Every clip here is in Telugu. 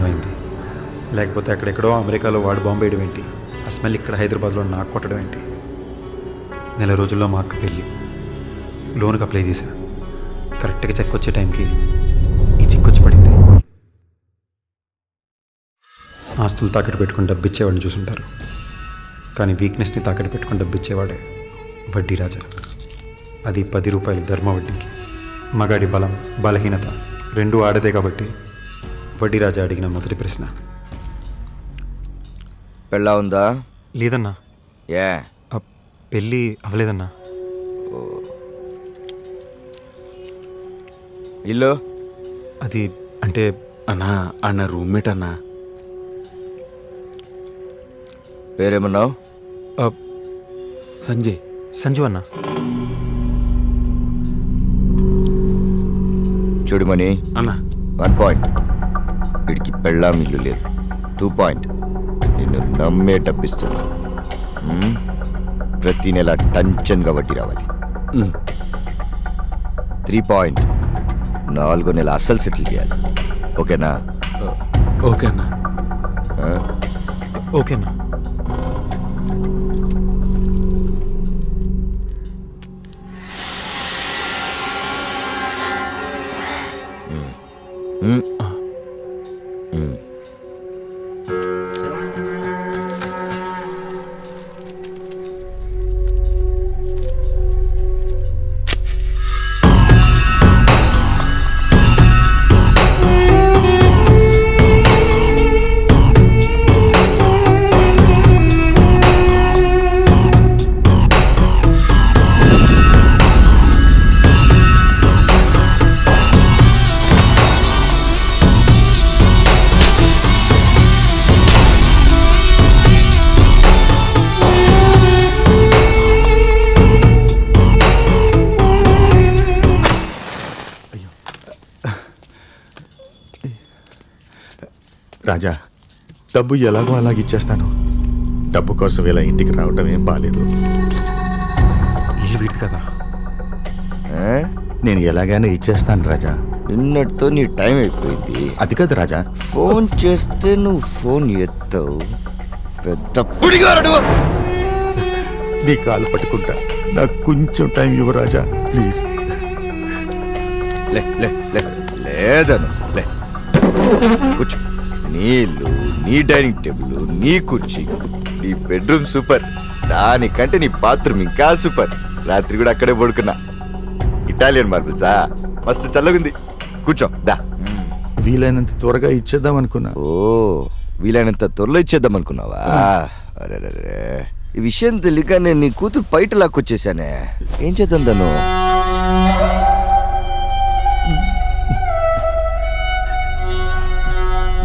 అర్థమైంది. లేకపోతే అక్కడెక్కడో అమెరికాలో వాడు బాంబు వేయడం ఏంటి, ఆ స్మెల్ ఇక్కడ హైదరాబాద్లో నాకు కొట్టడం ఏంటి. నెల రోజుల్లో మా అక్క పెళ్ళి. లోన్కి అప్లై చేశా. కరెక్ట్గా చెక్ వచ్చే టైంకి ఈ చిక్కొచ్చి పడింది. ఆస్తులు తాకట్టు పెట్టుకుని డబ్బిచ్చేవాడిని చూసుంటారు, కానీ వీక్నెస్ని తాకట్టు పెట్టుకుని డబ్బిచ్చేవాడే వడ్డీ రాజా. అది 10 రూపాయలు ధర్మ వడ్డీకి. మగాడి బలం బలహీనత రెండూ ఆడదే కాబట్టి వడ్డీ రాజా అడిగిన మొదటి ప్రశ్న. పెళ్ళా ఉందా? లేదన్నా. ఏ పెళ్ళి అవ్వలేదన్నా. ఇల్లు అది అంటే అన్న రూమ్మేట్ అన్నా. పేరేమన్నావు? సంజయ్. సంజు అన్నా. చూడుమని అన్నా 1 పాయింట్, వీడికి పెళ్ళాం ఇల్లు లేదు. 2 పాయింట్, నిన్ను నమ్మే డబ్బిస్తున్నా. ప్రతి నెల టంచన్గా వడ్డీ రావాలి. 3 పాయింట్, 4 నెలల అస్సలు సెటిల్ చేయాలి. ఓకేనా? ఓకే అన్నా. ఓకేనా. రాజా, డబ్బు ఎలాగో అలాగిచ్చేస్తాను. డబ్బు కోసం ఇలా ఇంటికి రావటం ఏం బాలేదు. ఇల్లు వీడి కదా. నేను ఎలాగైనా ఇచ్చేస్తాను రాజా. నిన్నటితో నీ టైం అయిపోయింది. అది కాదు రాజా, ఫోన్ చేస్తే నువ్వు ఫోన్ ఎత్తావు. పెద్ద పుడిగాడు. నీ కాలు పట్టుకుంటా, నాకు కొంచెం టైం ఇవ్వు రాజా, ప్లీజ్. లే లే లే లేదను లే, కూర్చో. నీ ఇల్లు, నీ డైనింగ్ టేబుల్, నీ కుర్చీ, నీ బెడ్రూమ్ సూపర్. దానికంటే నీ బాత్రూమ్ ఇంకా సూపర్. రాత్రి కూడా అక్కడే పడుకున్నా. ఇటాలియన్ మార్బుల్సా, మస్తు చల్లగుంది. కూర్చో దా. వీలైనంత త్వరగా ఇచ్చేద్దాం అనుకున్నా. ఓ, వీలైనంత త్వరలో ఇచ్చేద్దాం అనుకున్నావా? అరే, ఈ విషయం తెలియక నేను నీ కూతురు బయట లాక్కొచ్చేసానే. ఏం చేద్దాం తను?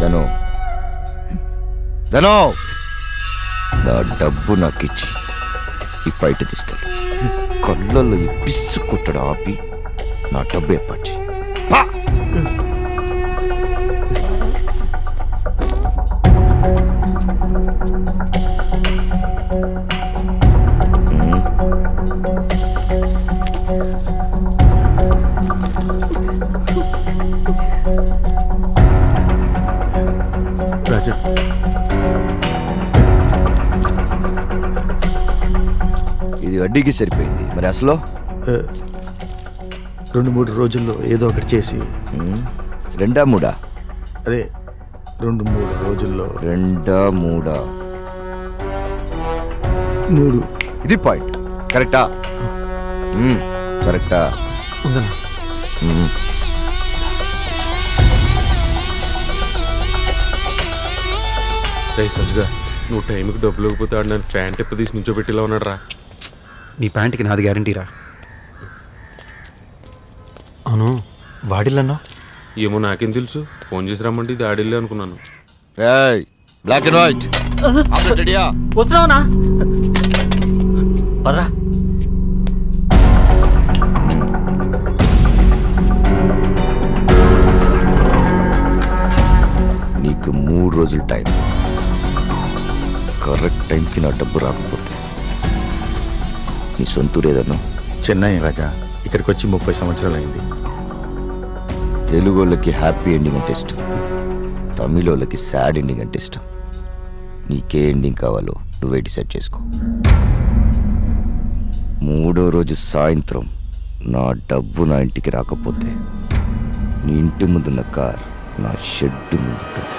ధను ధను, నా డబ్బు నాకు ఇచ్చి ఈ బయట తీసుకెళ్ళి కళ్ళల్లో ఈ పిస్సు కుట్టడం ఆపి నా డబ్బు ఏర్పాటు చేయి. రాజా, ఇది వడ్డీకి సరిపోయింది. మరి అసలు 2-3 రోజుల్లో ఏదో ఒకటి చేసి, 2-3 అదే 2-3 రోజుల్లో 2-3 3. ఇది పాయింట్. కరెక్టా? కరెక్టా? ఉందన్నా. రే సంజుగా, నువ్వు టైంకి డబ్బులు లేకపోతే ఆడు నన్ను ఫ్యాన్ టిప్ తీసి నుంచోబెట్టిలా ఉన్నాడు రా. నీ ప్యాంట్కి నాది గ్యారంటీరా. అవును, వాడిల్లన్నా. ఏమో నాకేం తెలుసు, ఫోన్ చేసి రమ్మంటే ఇది ఆడిల్లే అనుకున్నాను. బ్లాక్ అండ్ వైట్ వస్తున్నావునా? పదరా. నీకు 3 రోజులు టైం. కరెక్ట్ టైంకి నా డబ్బు రాకపోతే నీ సొంతూరు ఏదన్నా? చెన్నై రాజా, ఇక్కడికి వచ్చి 30 సంవత్సరాలు అయింది. తెలుగు వాళ్ళకి హ్యాపీ ఎండింగ్ అంటే ఇష్టం. తమిళోళ్ళకి సాడ్ ఎండింగ్ అంటే ఇష్టం. నీకే ఎండింగ్ కావాలో నువ్వే డిసైడ్ చేసుకో. 3వ రోజు సాయంత్రం నా డబ్బు నా ఇంటికి రాకపోతే నీ ఇంటి ముందున్న కార్ నా షెడ్ ముందు ఉంటుంది.